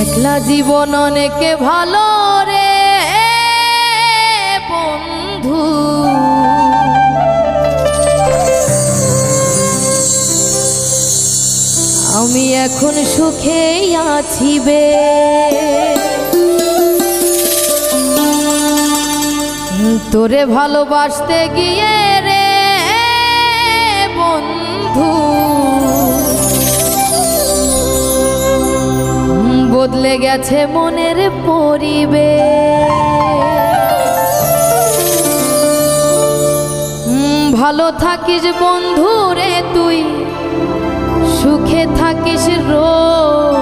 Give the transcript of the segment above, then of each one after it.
একলা জীবন অনেকে ভালো রে বন্ধু, আমি এখন সুখে আছি বে। তোরে ভালোবাসতে গিয়ে রে বন্ধু বদলে গেছে মনের পরিবেশ। ভালো থাকিস বন্ধু রে তুই, সুখে থাকিস রোজ,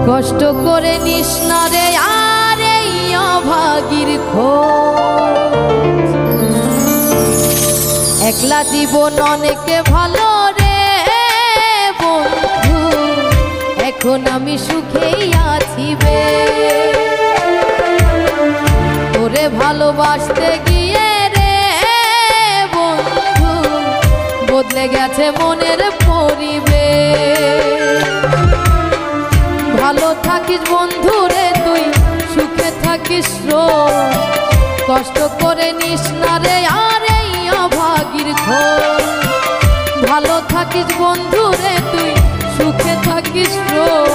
কষ্ট করে নিস না রে আর এই অভাগীর খোঁজ। একলা জীবন অনেকে ভালো রে বন্ধু, এখন আমি সুখেই আছি বে। তোরে ভালোবাসতে গিয়ে রে বন্ধু বদলে গেছে মনের পরিবেশ। ভালো থাকিস বন্ধু রে তুই, সুখে থাকিস রোজ, কষ্ট করে নিস না রে আর এই অভাগীর খোঁজ। ভালো থাকিস বন্ধু রে তুই, সুখে থাকিস রোজ,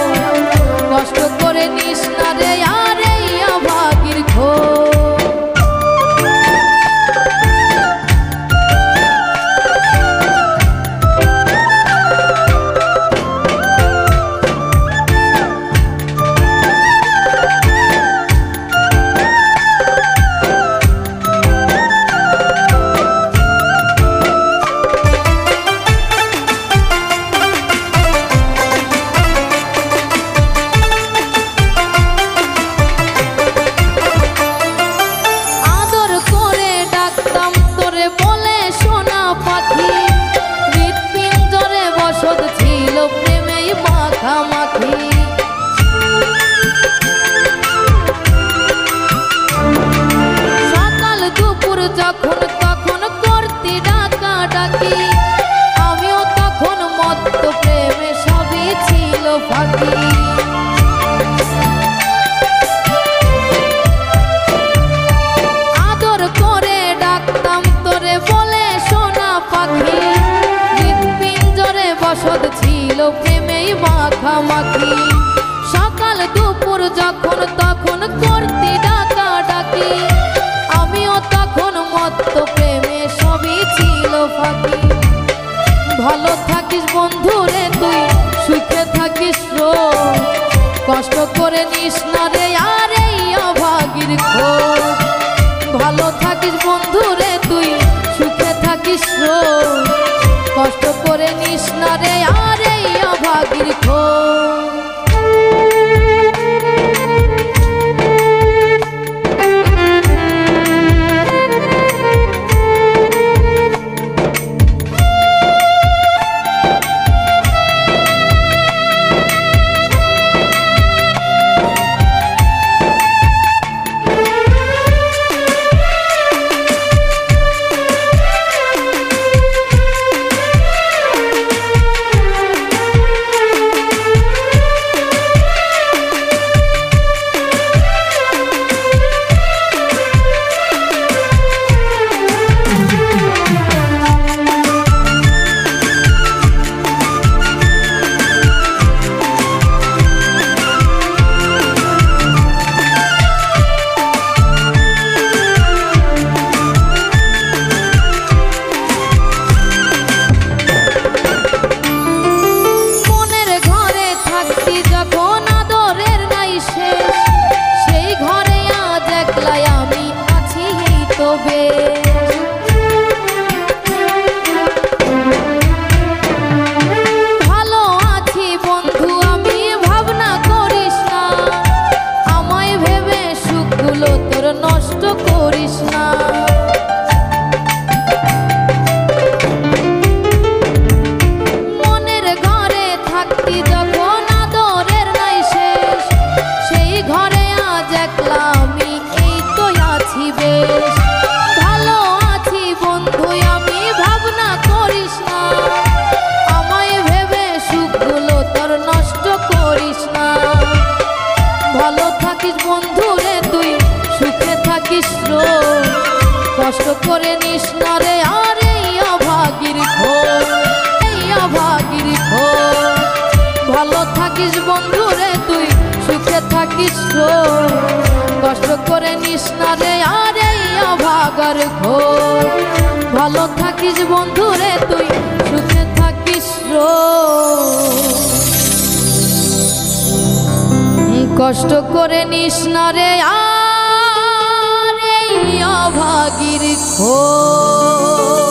কষ্ট করে নিস না রে আর এই অভাগীর খোঁজ। সকাল দুপুর যখন তখন করতি ডাকা ডাকি, আমিও তখন মত্ত প্রেমে সবই ছিল ফাঁকি। আদর করে ডাকতাম তোরে বলে সোনা পাখি, হৃৎপিঞ্জরে বসত ছিল প্রেমেই মাখামাখি। সকাল দুপুর যখন তখন করতি ডাকা ডাকি, আমিও তখন মত্ত প্রেমে সবই ছিল ফাঁকি। ভালো থাকিস বন্ধু রে তুই, সুখে থাকিস রোজ, কষ্ট করে নিস না রে আর এই অভাগীর খোঁজ। ভালো থাকিস বন্ধু রে তুই, সুখে থাকিস রোজ, কষ্ট করে নিস না রে আর এই অভাগীর খোঁজ। কষ্ট করে নিস না রে আর এই অভাগীর খোঁজ, এই অভাগীর খোঁজ। ভালো থাকিস বন্ধু রে তুই, সুখে থাকিস রোজ। কষ্ট করে নিস না রে আর এই অভাগার খোঁজ। ভালো থাকিস বন্ধু রে তুই, সুখে থাকিস রোজ। কষ্ট করে নিস না রে আর এই অভাগীর খোঁজ।